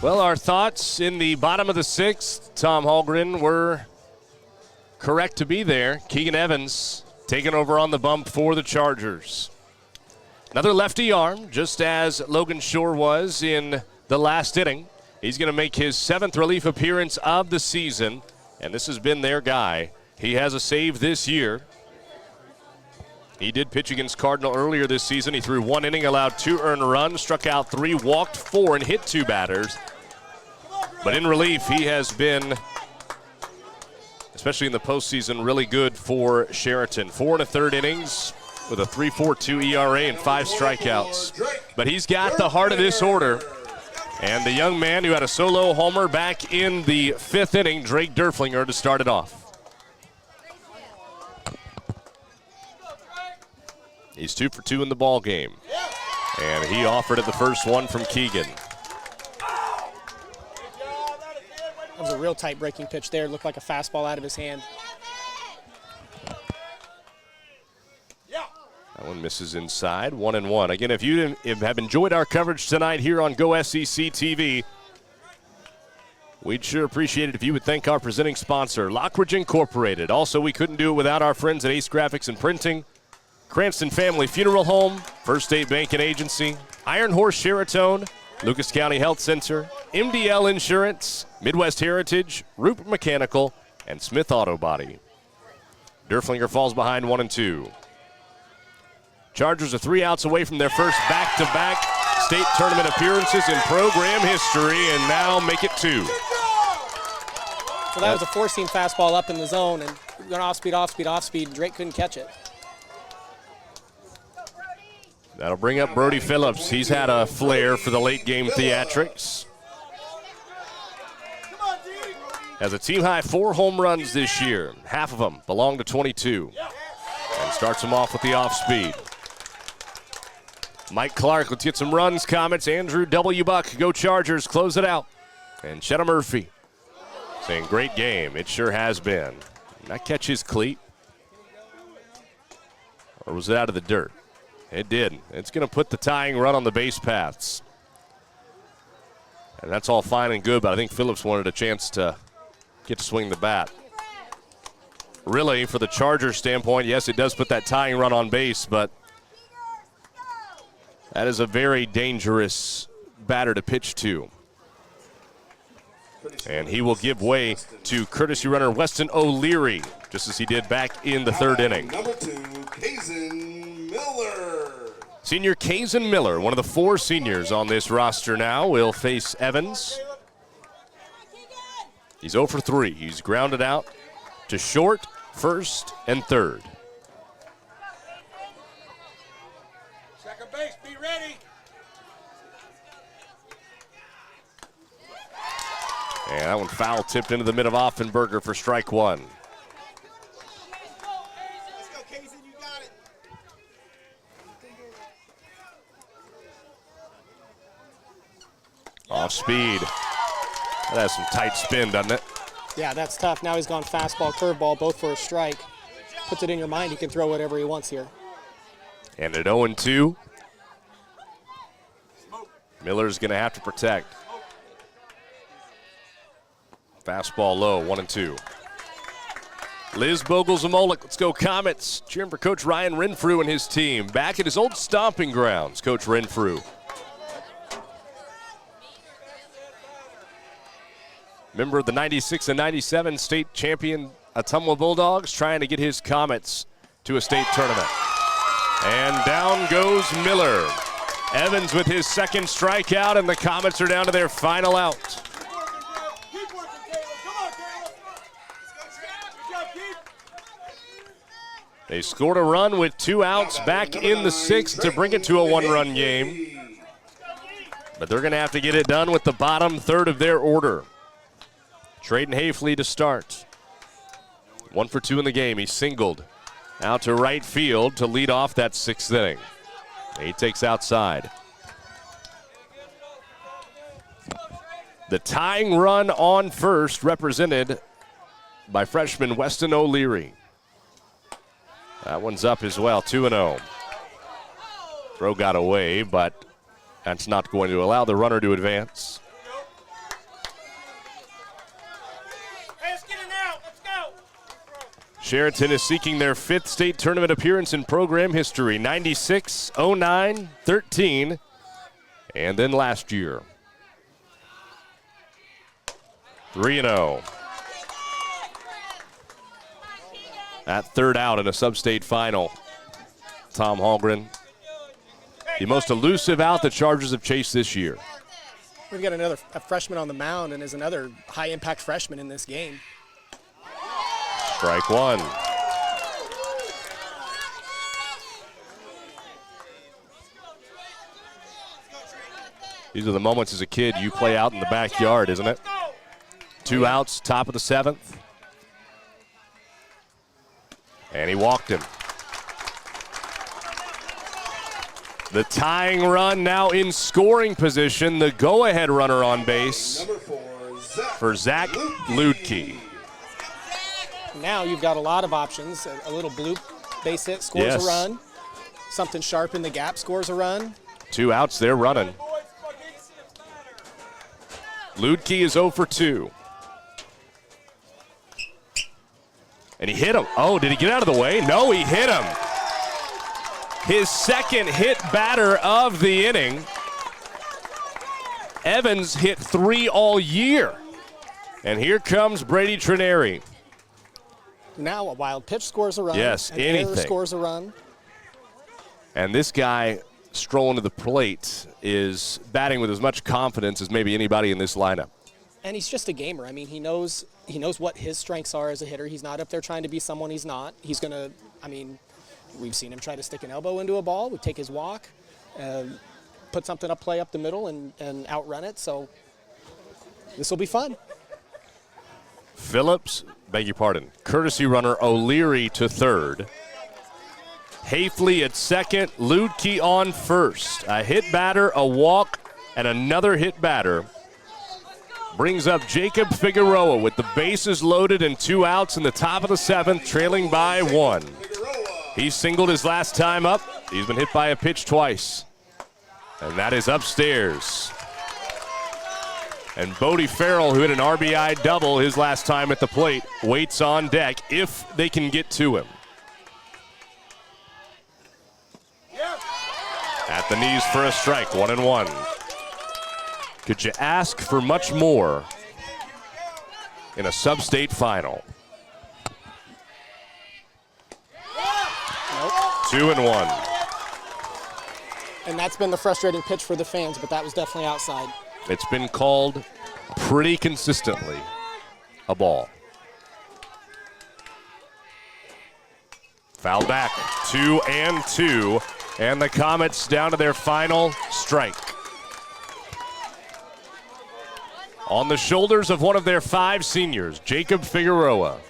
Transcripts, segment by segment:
Well, our thoughts in the bottom of the sixth, Tom Hallgren, were correct to be there. Keegan Evans taking over on the bump for the Chargers. Another lefty arm, just as Logan Shore was in the last inning. He's going to make his 7th relief appearance of the season, and this has been their guy. He has a save this year. He did pitch against Cardinal earlier this season. He threw 1 inning, allowed 2 earned runs, struck out 3, walked 4, and hit 2 batters. But in relief, he has been, especially in the postseason, really good for Chariton. 4 1/3 innings with a 3.42 ERA and 5 strikeouts. But he's got the heart of this order. And the young man who had a solo homer back in the 5th inning, Drake Derflinger, to start it off. He's 2 for 2 in the ball game. And he offered it the first one from Keegan. That was a real tight breaking pitch there. It looked like a fastball out of his hand. That one misses inside, 1-1. Again, if you have enjoyed our coverage tonight here on Go SEC TV, we'd sure appreciate it if you would thank our presenting sponsor, Lockridge Incorporated. Also, we couldn't do it without our friends at Ace Graphics and Printing, Cranston Family Funeral Home, First State Bank and Agency, Iron Horse Sheraton, Lucas County Health Center, MDL Insurance, Midwest Heritage, Rupert Mechanical, and Smith Auto Body. Derflinger falls behind 1-2. Chargers are 3 outs away from their first back-to-back state tournament appearances in program history, and now make it 2. So that was a four-seam fastball up in the zone, and going off-speed, off-speed, off-speed. Drake couldn't catch it. That'll bring up Brody Phillips. He's had a flair for the late-game theatrics. Has a team-high 4 home runs this year. Half of them belong to 22. And starts them off with the off-speed. Mike Clark, let's get some runs, comments. Andrew W. Buck, go Chargers, close it out. And Cheddar Murphy saying, great game. It sure has been. Did that catch his cleat? Or was it out of the dirt? It did. It's going to put the tying run on the base paths. And that's all fine and good, but I think Phillips wanted a chance to get to swing the bat. Really, for the Chargers standpoint, yes, it does put that tying run on base, but that is a very dangerous batter to pitch to. And he will give way to courtesy runner Weston O'Leary, just as he did back in the 3rd inning. Number 2, Kazin Miller. Senior Kazin Miller, one of the 4 seniors on this roster now, will face Evans. He's 0 for 3. He's grounded out to short, first, and third. Second base, be ready. And that one foul tipped into the mid of Offenberger for strike 1. Let's go, Kazin, you got it. Off speed. That has some tight spin, doesn't it? Yeah, that's tough. Now he's gone fastball, curveball, both for a strike. Puts it in your mind he can throw whatever he wants here. And at 0-2, Miller's going to have to protect. Fastball low, 1-2. Liz Bogle-Zamolik, let's go Comets. Cheering for Coach Ryan Renfrew and his team. Back at his old stomping grounds, Coach Renfrew. Member of the 96 and 97 state champion Ottumwa Bulldogs, trying to get his Comets to a state tournament. And down goes Miller. Evans with his 2nd strikeout, and the Comets are down to their final out. They scored a run with 2 outs back in the 6th to bring it to a 1-run game. But they're going to have to get it done with the bottom 3rd of their order. Traden Hafley to start. 1 for 2 in the game. He singled out to right field to lead off that 6th inning. He takes outside. The tying run on first, represented by freshman Weston O'Leary. That one's up as well, 2-0. Throw got away, but that's not going to allow the runner to advance. Chariton is seeking their 5th state tournament appearance in program history. 96, 09, 13, and then last year. 3-0. At third out in a Substate final. Tom Hallgren, the most elusive out the Chargers have chased this year. We've got a freshman on the mound and is another high-impact freshman in this game. Strike one. These are the moments as a kid you play out in the backyard, isn't it? 2 outs, top of the 7th. And he walked him. The tying run now in scoring position. The go-ahead runner on base for Zach Ludke. Now you've got a lot of options. A little bloop, base hit, scores a run. Something sharp in the gap, scores a run. 2 outs, they're running. Ludke is 0 for 2. And he hit him. Oh, did he get out of the way? No, he hit him. His second hit batter of the inning. Evans hit 3 all year. And here comes Brady Trineri. Now a wild pitch scores a run. Yes, an anything. Error scores a run. And this guy strolling to the plate is batting with as much confidence as maybe anybody in this lineup. And he's just a gamer. I mean, he knows what his strengths are as a hitter. He's not up there trying to be someone he's not. He's going to, I mean, we've seen him try to stick an elbow into a ball, would take his walk, put something up, play up the middle, and outrun it. So this will be fun. Phillips, beg your pardon, courtesy runner O'Leary to third. Hafley at second, Ludke on first. A hit batter, a walk, and another hit batter brings up Jacob Figueroa with the bases loaded and 2 outs in the top of the 7th, trailing by 1. He singled his last time up. He's been hit by a pitch twice. And that is upstairs. And Bodie Farrell, who hit an RBI double his last time at the plate, waits on deck if they can get to him. At the knees for a strike, 1-1. Could you ask for much more in a Substate final? Nope. 2-1. And that's been the frustrating pitch for the fans, but that was definitely outside. It's been called pretty consistently a ball. Foul back, 2-2, and the Comets down to their final strike. On the shoulders of one of their 5 seniors, Jacob Figueroa.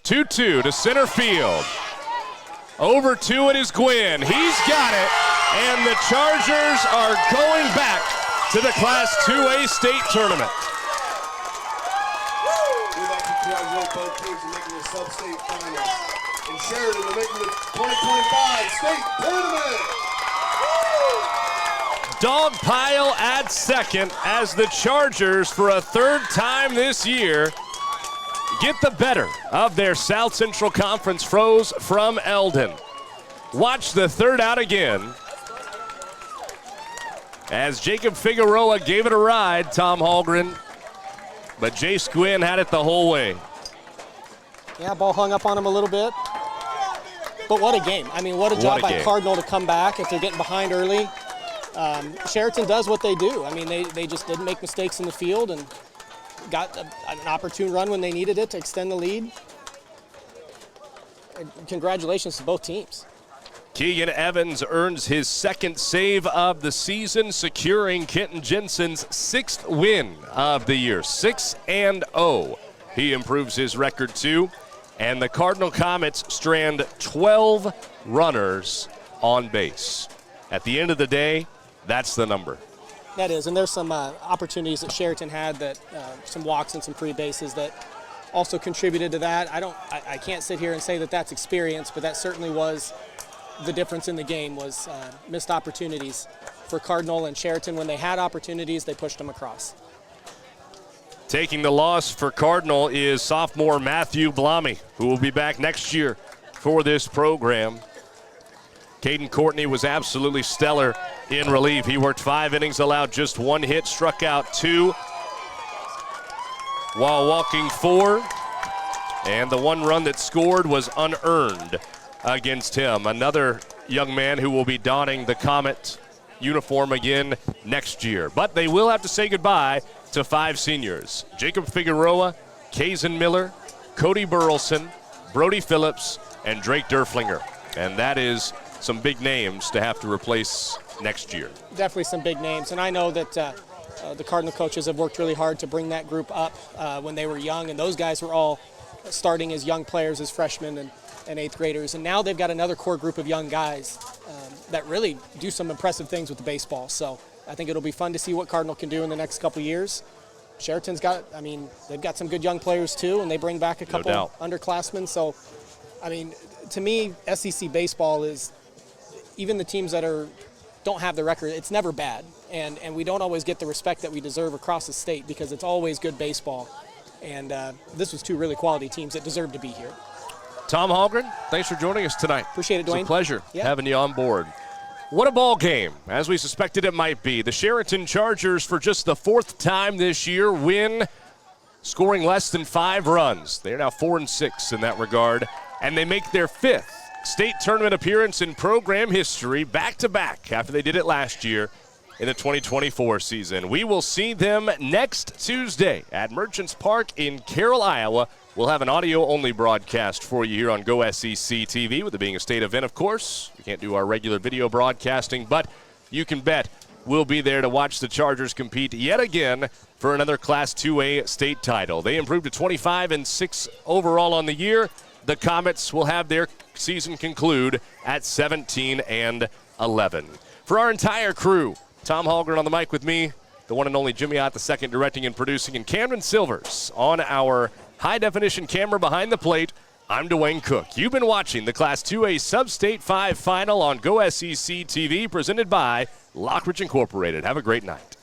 2-2 to center field. Over 2 it is Gwynn. He's got it, and the Chargers are going back to the Class 2A state tournament. We'd like to congratulate both teams for making the Substate finals. And Chariton for making the 2025 state tournament. Dog pile at second as the Chargers, for a 3rd time this year, get the better of their South Central Conference foes from Eldon. Watch the 3rd out again as Jacob Figueroa gave it a ride, Tom Hallgren, but Jace Gwynn had it the whole way. Yeah, ball hung up on him a little bit. But what a game. I mean, what a job by Cardinal to come back if they're getting behind early. Sheraton does what they do. I mean, they just didn't make mistakes in the field and got an opportune run when they needed it to extend the lead. And congratulations to both teams. Keegan Evans earns his 2nd save of the season, securing Kenton Jensen's 6th win of the year, 6-0. He improves his record too, and the Cardinal Comets strand 12 runners on base. At the end of the day, that's the number. That is, and there's some opportunities that Chariton had, that some walks and some free bases that also contributed to that. I can't sit here and say that that's experience, but that certainly was the difference in the game, was missed opportunities for Cardinal and Chariton. When they had opportunities, they pushed them across. Taking the loss for Cardinal is sophomore Matthew Blamy, who will be back next year for this program. Caden Courtney was absolutely stellar in relief. He worked 5 innings, allowed just 1 hit, struck out 2 while walking 4. And the 1 run that scored was unearned against him. Another young man who will be donning the Comet uniform again next year. But they will have to say goodbye to 5 seniors: Jacob Figueroa, Kaysen Miller, Cody Burleson, Brody Phillips, and Drake Derflinger. And that is some big names to have to replace next year. Definitely some big names. And I know that the Cardinal coaches have worked really hard to bring that group up when they were young. And those guys were all starting as young players, as freshmen and 8th graders. And now they've got another core group of young guys that really do some impressive things with the baseball. So I think it'll be fun to see what Cardinal can do in the next couple years. Chariton's got, they've got some good young players too, and they bring back a couple underclassmen. So, to me, SEC baseball is, even the teams that don't have the record, it's never bad. And we don't always get the respect that we deserve across the state because it's always good baseball. And this was 2 really quality teams that deserve to be here. Tom Hallgren, thanks for joining us tonight. Appreciate it, Dewayne. It's a pleasure having you on board. What a ball game, as we suspected it might be. The Chariton Chargers, for just the 4th time this year, win, scoring less than 5 runs. They're now 4-6 in that regard, and they make their 5th state tournament appearance in program history back-to-back after they did it last year in the 2024 season. We will see them next Tuesday at Merchants Park in Carroll, Iowa. We'll have an audio-only broadcast for you here on Go SEC TV, with it being a state event, of course. We can't do our regular video broadcasting, but you can bet we'll be there to watch the Chargers compete yet again for another Class 2A state title. They improved to 25-6 overall on the year. The Comets will have their season conclude at 17-11. For our entire crew, Tom Hallgren on the mic with me, the one and only Jimmy Ott II directing and producing, and Cameron Silvers on our high-definition camera behind the plate. I'm Dewayne Cook. You've been watching the Class 2A Substate 5 Final on Go SEC TV, presented by Lockridge Incorporated. Have a great night.